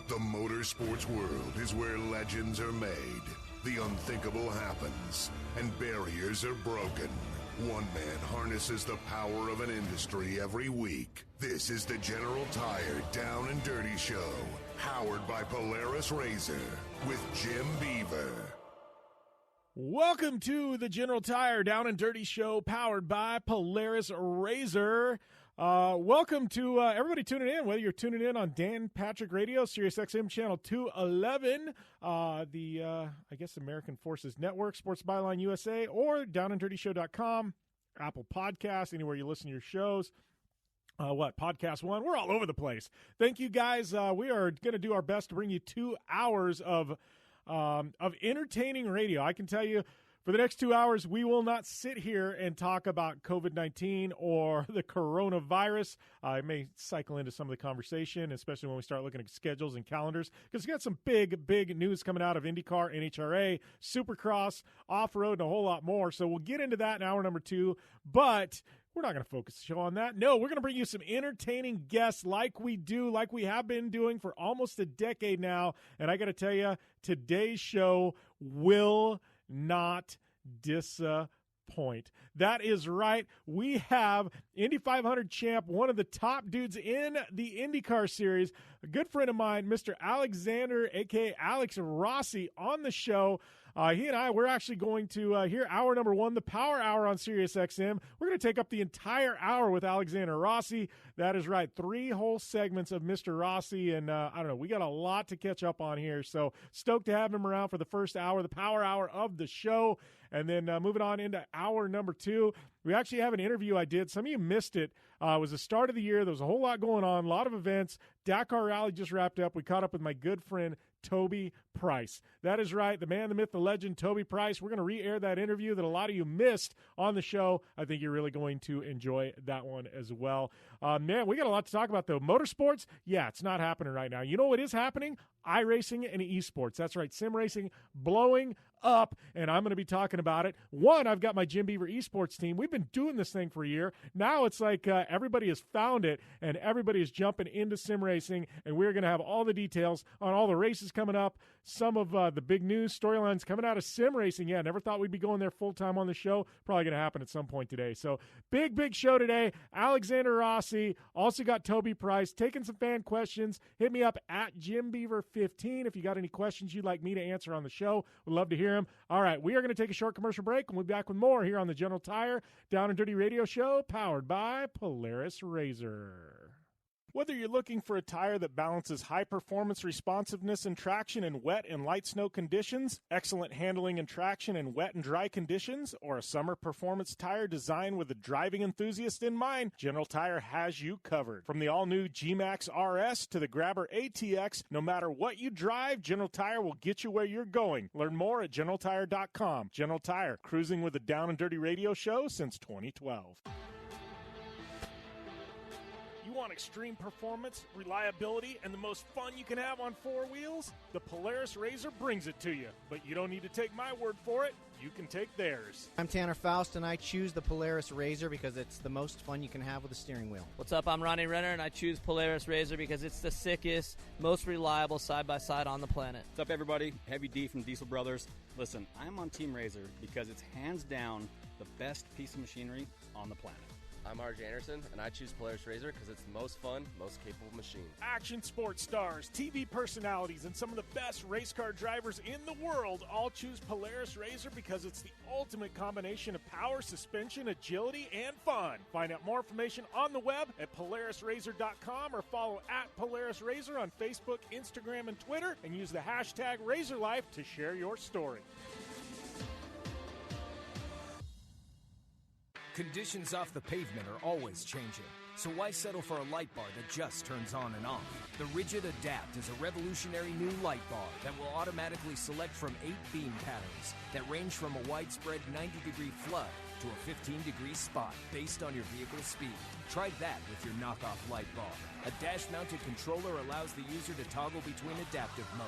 The motorsports world is where legends are made, the unthinkable happens, and barriers are broken. One man harnesses the power of an industry every week. This is the General Tire Down and Dirty Show, powered by Polaris RZR, with Jim Beaver. Welcome to the General Tire Down and Dirty Show, powered by Polaris RZR. Welcome to everybody tuning in, whether you're tuning in on Dan Patrick Radio, Sirius XM Channel 211, I guess American Forces Network, Sports Byline USA, or downanddirtyshow.com, Apple Podcasts, anywhere you listen to your shows. Podcast One? We're all over the place. Thank you, guys. We are going to do our best to bring you 2 hours of entertaining radio. I can tell you, for the next 2 hours, we will not sit here and talk about COVID-19 or the coronavirus. I may cycle into some of the conversation, especially when we start looking at schedules and calendars, because we got some big news coming out of IndyCar, NHRA, Supercross, off-road, and a whole lot more. So we'll get into that in hour number 2, but we're not going to focus the show on that. No, we're going to bring you some entertaining guests like we have been doing for almost a decade now. And I got to tell you, today's show will not disappoint. That is right. We have Indy 500 champ, one of the top dudes in the IndyCar series, a good friend of mine, Mr. Alexander, a.k.a. Alex Rossi, on the show. He and I, we're actually going to hear hour number 1, the Power Hour on Sirius XM. We're going to take up the entire hour with Alexander Rossi. That is right, 3 whole segments of Mr. Rossi, and I don't know, we got a lot to catch up on here, so stoked to have him around for the first hour, the Power Hour of the show. And then moving on into hour number 2, we actually have an interview I did. Some of you missed it. It was the start of the year. There was a whole lot going on, a lot of events. Dakar Rally just wrapped up. We caught up with my good friend, Toby Price. That is right, the man, the myth, the legend, Toby Price. We're going to re-air that interview that a lot of you missed on the show. I think you're really going to enjoy that one as well. Man, we got a lot to talk about, though. Motorsports, yeah, it's not happening right now. You know what is happening? iRacing and esports. That's right, sim racing blowing up, and I'm going to be talking about it. One, I've got my Jim Beaver esports team. We've been doing this thing for a year. Now it's like everybody has found it, and everybody is jumping into sim racing, and we're going to have all the details on all the races coming up, some of the big news storylines coming out of sim racing. Yeah, never thought we'd be going there full-time on the show. Probably going to happen at some point today. So big show today. Alexander Rossi, also got Toby Price, taking some fan questions. Hit me up at JimBeaver15 if you got any questions you'd like me to answer on the show. Would love to hear them. All right, we are going to take a short commercial break, and we'll be back with more here on the General Tire Down and Dirty Radio Show, powered by Polaris RZR. Whether you're looking for a tire that balances high performance responsiveness and traction in wet and light snow conditions, excellent handling and traction in wet and dry conditions, or a summer performance tire designed with the driving enthusiast in mind, General Tire has you covered. From the all-new G-Max RS to the Grabber ATX, no matter what you drive, General Tire will get you where you're going. Learn more at GeneralTire.com. General Tire, cruising with the Down and Dirty Radio Show since 2012. You want extreme performance, reliability, and the most fun you can have on 4 wheels? The Polaris RZR brings it to you. But you don't need to take my word for it. You can take theirs. I'm Tanner Faust, and I choose the Polaris RZR because it's the most fun you can have with a steering wheel. What's up? I'm Ronnie Renner, and I choose Polaris RZR because it's the sickest, most reliable side-by-side on the planet. What's up, everybody? Heavy D from Diesel Brothers. Listen, I'm on Team RZR because it's hands down the best piece of machinery on the planet. I'm RJ Anderson, and I choose Polaris RZR because it's the most fun, most capable machine. Action sports stars, TV personalities, and some of the best race car drivers in the world all choose Polaris RZR because it's the ultimate combination of power, suspension, agility, and fun. Find out more information on the web at PolarisRZR.com or follow at Polaris RZR on Facebook, Instagram, and Twitter, and use the hashtag RZRLife to share your story. Conditions off the pavement are always changing, so why settle for a light bar that just turns on and off? The Rigid Adapt is a revolutionary new light bar that will automatically select from 8 beam patterns that range from a widespread 90-degree flood to a 15-degree spot based on your vehicle's speed. Try that with your knockoff light bar. A dash-mounted controller allows the user to toggle between adaptive mode.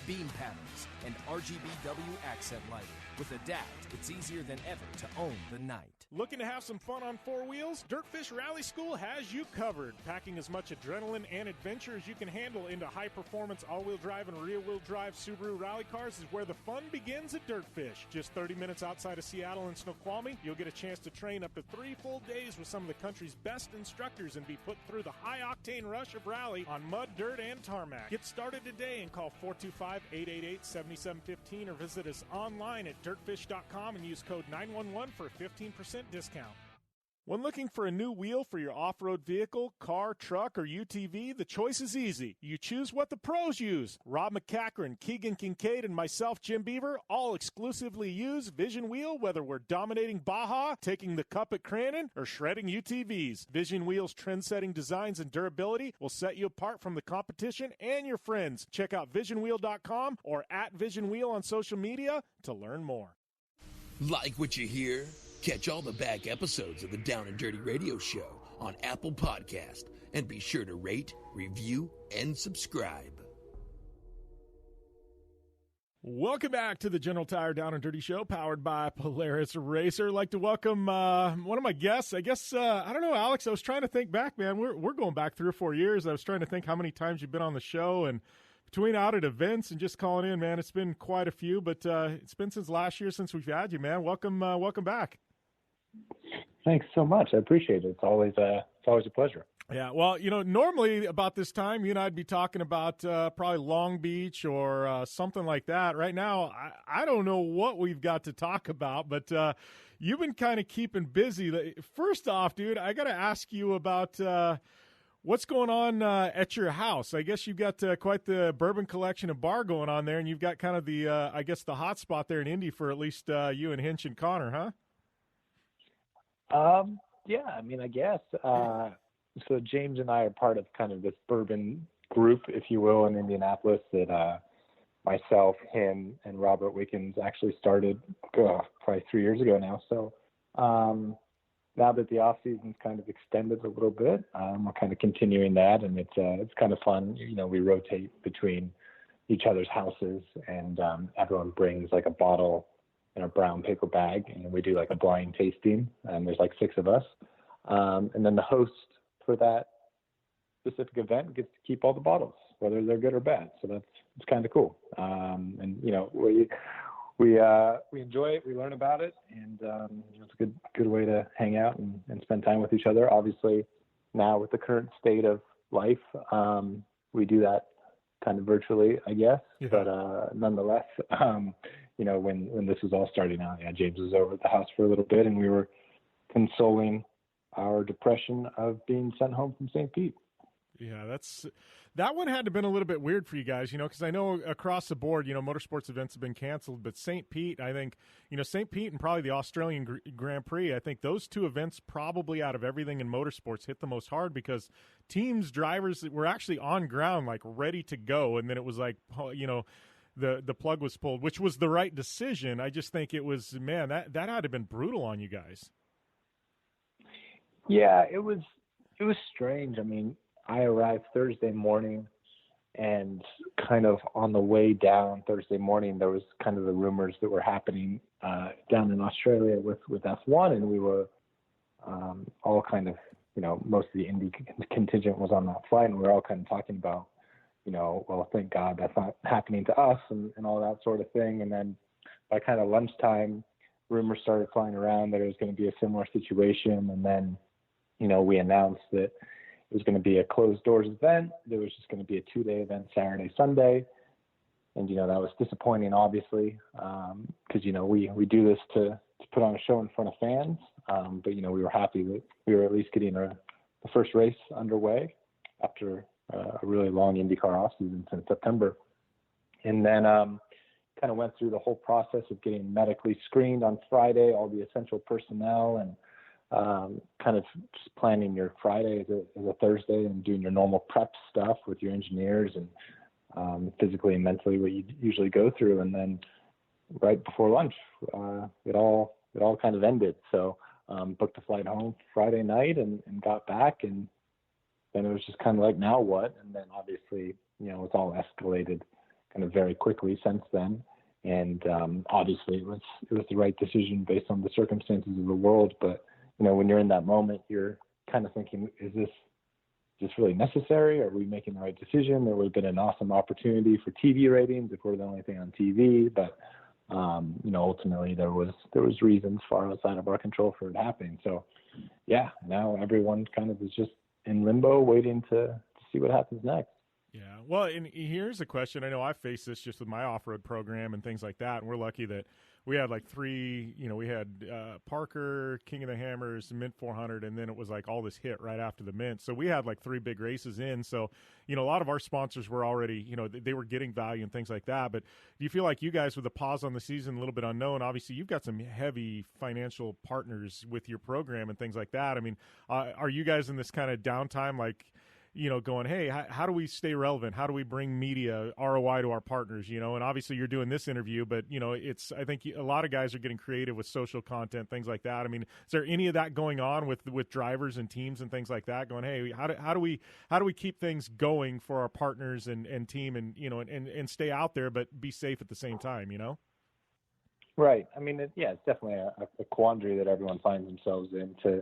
beam patterns, and RGBW accent lighting. With Adapt, it's easier than ever to own the night. Looking to have some fun on four wheels? Dirtfish Rally School has you covered. Packing as much adrenaline and adventure as you can handle into high-performance all-wheel drive and rear-wheel drive Subaru rally cars is where the fun begins at Dirtfish. Just 30 minutes outside of Seattle and Snoqualmie, you'll get a chance to train up to 3 full days with some of the country's best instructors and be put through the high-octane rush of rally on mud, dirt, and tarmac. Get started today and call 425-888-7715 or visit us online at dirtfish.com and use code 911 for a 15% discount. When looking for a new wheel for your off-road vehicle, car, truck, or UTV, the choice is easy. You choose what the pros use. Rob McCachran, Keegan Kincaid, and myself, Jim Beaver, all exclusively use Vision Wheel, whether we're dominating Baja, taking the cup at Crandon, or shredding UTVs. Vision Wheel's trend-setting designs and durability will set you apart from the competition and your friends. Check out visionwheel.com or @VisionWheel on social media to learn more. Like what you hear? Catch all the back episodes of the Down and Dirty Radio Show on Apple Podcast, and be sure to rate, review, and subscribe. Welcome back to the General Tire Down and Dirty Show, powered by Polaris Racer. I'd like to welcome one of my guests. I guess, I don't know, Alex, I was trying to think back, man. We're going back 3 or 4 years. I was trying to think how many times you've been on the show, and between out at events and just calling in, man, it's been quite a few, but it's been since last year since we've had you, man. Welcome back. Thanks so much. I appreciate it. It's always a pleasure. Yeah, well, normally about this time, you and I'd be talking about probably Long Beach or something like that. Right now, I don't know what we've got to talk about, but you've been kind of keeping busy. First off, dude, I got to ask you about what's going on at your house. I guess you've got quite the bourbon collection and bar going on there, and you've got kind of the, I guess, the hot spot there in Indy for at least you and Hinch and Connor, huh? Yeah, I mean, I guess. So James and I are part of kind of this bourbon group, if you will, in Indianapolis that myself, him, and Robert Wickens actually started probably 3 years ago now. So now that the off season's kind of extended a little bit, we're kind of continuing that, and it's kind of fun. We rotate between each other's houses, and everyone brings like a bottle in a brown paper bag, and we do like a blind tasting, and there's like 6 of us. And then the host for that specific event gets to keep all the bottles, whether they're good or bad. So it's kind of cool. And we enjoy it, we learn about it, and it's a good way to hang out and spend time with each other. Obviously, now with the current state of life, we do that kind of virtually, I guess. Yeah. But nonetheless, when this was all starting out, James was over at the house for a little bit, and we were consoling our depression of being sent home from St. Pete. Yeah, that one had to have been a little bit weird for you guys, because I know across the board, motorsports events have been canceled, but St. Pete, I think, St. Pete and probably the Australian Grand Prix, I think those 2 events probably out of everything in motorsports hit the most hard because teams, drivers were actually on ground, like ready to go, and then it was like, the plug was pulled, which was the right decision. I just think it was, man, that had to have been brutal on you guys. Yeah, it was strange. I mean, I arrived Thursday morning, and kind of on the way down Thursday morning, there was kind of the rumors that were happening down in Australia with F1, and we were all kind of, most of the Indy contingent was on that flight, and we were all kind of talking about, well, thank God that's not happening to us and all that sort of thing. And then by kind of lunchtime, rumors started flying around that it was going to be a similar situation. And then, we announced that it was going to be a closed doors event. There was just going to be a 2-day event, Saturday, Sunday. And, that was disappointing, obviously, because, we do this to put on a show in front of fans. But, we were happy that we were at least getting the first race underway after a really long IndyCar off season since September. And then kind of went through the whole process of getting medically screened on Friday, all the essential personnel, and kind of just planning your Friday as a Thursday and doing your normal prep stuff with your engineers and physically and mentally what you usually go through. And then right before lunch, it all kind of ended. So booked a flight home Friday night and got back, and then it was just kind of like, now what? And then obviously, it's all escalated kind of very quickly since then. And obviously it was the right decision based on the circumstances of the world. But, when you're in that moment, you're kind of thinking, is this really necessary? Are we making the right decision? There would have been an awesome opportunity for TV ratings if we're the only thing on TV. But, ultimately there was reasons far outside of our control for it happening. So, yeah, now everyone kind of is just in limbo waiting to see what happens next. Yeah. Well, and here's a question. I know I face this just with my off-road program and things like that. And we're lucky that we had like three, we had Parker, King of the Hammers, Mint 400, and then it was like all this hit right after the Mint. So we had like 3 big races in. So, a lot of our sponsors were already, they were getting value and things like that. But do you feel like you guys, with the pause on the season, a little bit unknown, obviously you've got some heavy financial partners with your program and things like that. I mean, are you guys in this kind of downtime, like, going, hey, how do we stay relevant? How do we bring media ROI to our partners? And obviously you're doing this interview, but I think a lot of guys are getting creative with social content, things like that. I mean, is there any of that going on with drivers and teams and things like that? Going, hey, how do we keep things going for our partners and team and stay out there but be safe at the same time? Right. I mean, it's definitely a quandary that everyone finds themselves in to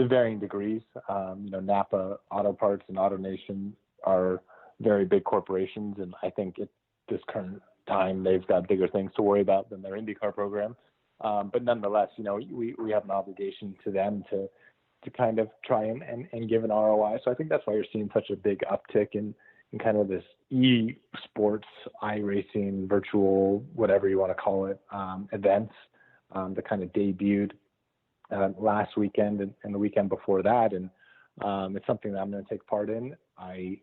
varying degrees. Napa Auto Parts and AutoNation are very big corporations, and I think at this current time they've got bigger things to worry about than their IndyCar program. But nonetheless, we have an obligation to them to kind of try and give an ROI. So I think that's why you're seeing such a big uptick in kind of this e-sports, iRacing, virtual, whatever you want to call it, events that kind of debuted last weekend and the weekend before that. And it's something that I'm going to take part in. I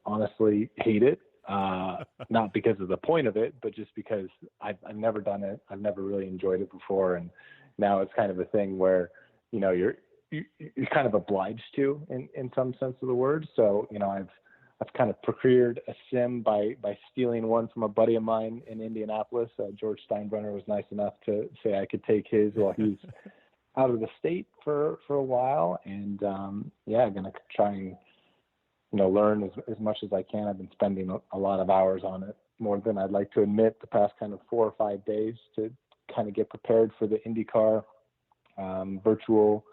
honestly hate it, not because of the point of it, but just because I've never done it. I've never really enjoyed it before. And now it's kind of a thing where, you're kind of obliged to in some sense of the word. So, I've kind of procured a sim by stealing one from a buddy of mine in Indianapolis. George Steinbrenner was nice enough to say I could take his while he's out of the state for a while. And I'm going to try and, learn as much as I can. I've been spending a lot of hours on it, more than I'd like to admit, the past kind of 4 or 5 days to kind of get prepared for the IndyCar virtual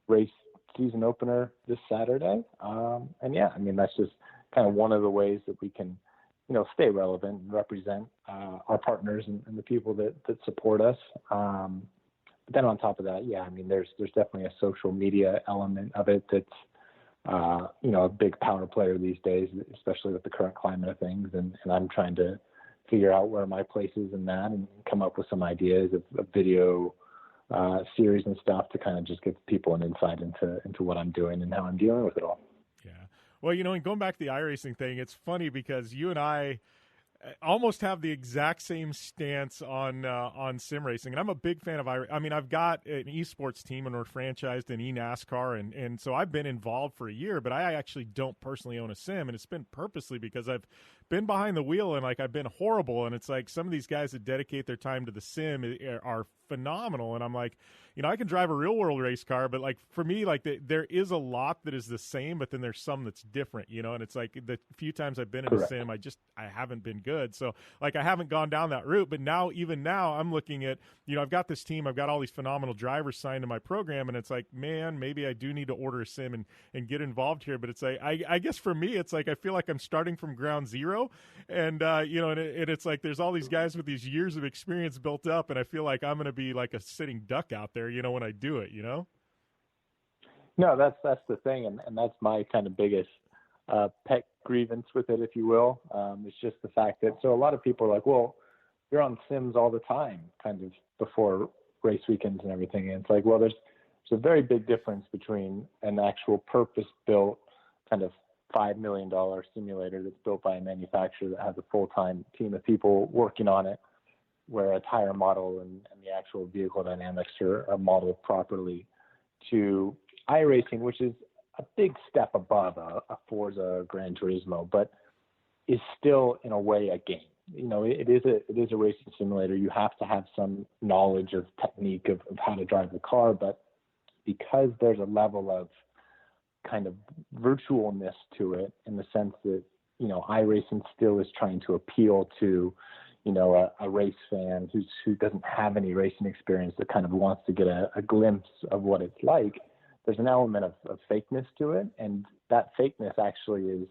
race season opener this Saturday. That's just kind of one of the ways that we can, stay relevant and represent our partners and the people that support us. But then on top of that, there's definitely a social media element of it that's, a big power player these days, especially with the current climate of things. And I'm trying to figure out where my place is in that and come up with some ideas of video series and stuff to kind of just give people an insight into what I'm doing and how I'm dealing with it all. Yeah. Well, and going back to the iRacing thing, it's funny because you and I almost have the exact same stance on sim racing, and I'm a big fan of I've got an esports team and we're franchised in eNASCAR, and so I've been involved for a year, but I actually don't personally own a sim, and it's been purposely because I've been behind the wheel and I've been horrible, and it's like some of these guys that dedicate their time to the sim are phenomenal, and I'm like, I can drive a real world race car, but for me, there is a lot that is the same, but then there's some that's different, and it's like the few times I've been in a sim, I haven't been good. So I haven't gone down that route, but even now I'm looking at, I've got this team, I've got all these phenomenal drivers signed to my program, and it's like, man, maybe I do need to order a sim and get involved here. But it's like, I guess for me, it's like, I feel like I'm starting from ground zero, and it's like, there's all these guys with these years of experience built up, and I feel like I'm going to be like a sitting duck out there, when I do it, No, that's the thing. And that's my kind of biggest pet grievance with it, if you will. It's just the fact that, so a lot of people are like, well, you're on sims all the time, kind of before race weekends and everything. And it's like, well, there's a very big difference between an actual purpose-built kind of $5 million simulator that's built by a manufacturer that has a full-time team of people working on it, where a tire model and the actual vehicle dynamics are modeled properly, to iRacing, which is a big step above a Forza Gran Turismo, but is still in a way a game. It is a racing simulator. You have to have some knowledge of technique of how to drive the car, but because there's a level of kind of virtualness to it, in the sense that iRacing still is trying to appeal to, a race fan who doesn't have any racing experience, that kind of wants to get a glimpse of what it's like. There's an element of fakeness to it, and that fakeness actually is